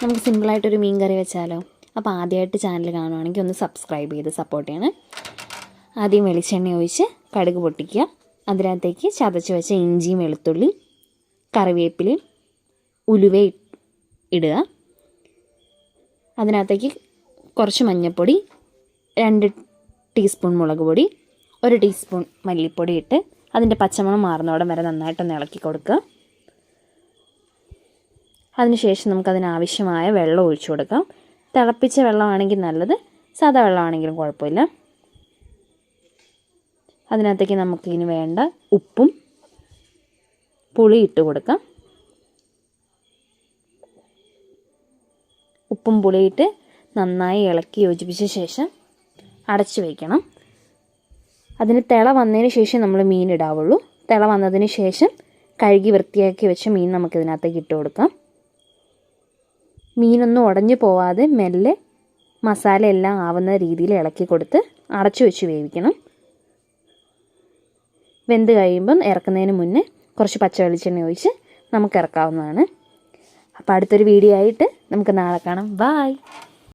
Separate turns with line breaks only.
നമുക്ക് സിമ്പിളായിട്ടൊരു മീൻ കറി വെച്ചാലോ? അപ്പോൾ ആദ്യമായിട്ട് ചാനൽ കാണുവാണെങ്കിൽ ഒന്ന് സബ്സ്ക്രൈബ് ചെയ്ത് സപ്പോർട്ട് ചെയ്യണം. ആദ്യം വെളിച്ചെണ്ണ ഒഴിച്ച് കടുക് പൊട്ടിക്കുക. അതിനകത്തേക്ക് ചതച്ച് വെച്ച ഇഞ്ചിയും വെളുത്തുള്ളി, കറിവേപ്പിലയും ഉലുവ ഇടുക. അതിനകത്തേക്ക് കുറച്ച് മഞ്ഞൾപ്പൊടി, 2 ടീസ്പൂൺ മുളക് പൊടി, 1 ടീസ്പൂൺ മല്ലിപ്പൊടി ഇട്ട് അതിൻ്റെ പച്ചമണം മാറുന്നോടം വരെ നന്നായിട്ടൊന്ന് ഇളക്കി കൊടുക്കുക. അതിനുശേഷം നമുക്കതിനാവശ്യമായ വെള്ളം ഒഴിച്ചു കൊടുക്കാം. തിളപ്പിച്ച വെള്ളമാണെങ്കിൽ നല്ലത്, സാധാ വെള്ളമാണെങ്കിലും കുഴപ്പമില്ല. അതിനകത്തേക്ക് നമുക്കിനി വേണ്ട ഉപ്പും പുളി ഇട്ട് കൊടുക്കാം. ഉപ്പും പുളിയിട്ട് നന്നായി ഇളക്കി യോജിപ്പിച്ച ശേഷം അടച്ചു വയ്ക്കണം. അതിന് തിള വന്നതിന് ശേഷം നമ്മൾ മീൻ ഇടാവുള്ളൂ. തിള വന്നതിന് ശേഷം കഴുകി വൃത്തിയാക്കി വെച്ച മീൻ നമുക്കിതിനകത്തേക്ക് ഇട്ട് കൊടുക്കാം. മീനൊന്നും ഉടഞ്ഞു പോവാതെ മെല്ലെ മസാല എല്ലാം ആവുന്ന രീതിയിൽ ഇളക്കി കൊടുത്ത് അടച്ചു വെച്ച് വേവിക്കണം. വെന്ത് കഴിയുമ്പം ഇറക്കുന്നതിന് മുന്നേ കുറച്ച് പച്ച വെളിച്ചെണ്ണ ഒഴിച്ച് നമുക്ക് ഇറക്കാവുന്നതാണ്. അപ്പോൾ അടുത്തൊരു വീഡിയോ ആയിട്ട് നമുക്ക് നാളെ കാണാം. ബായ്.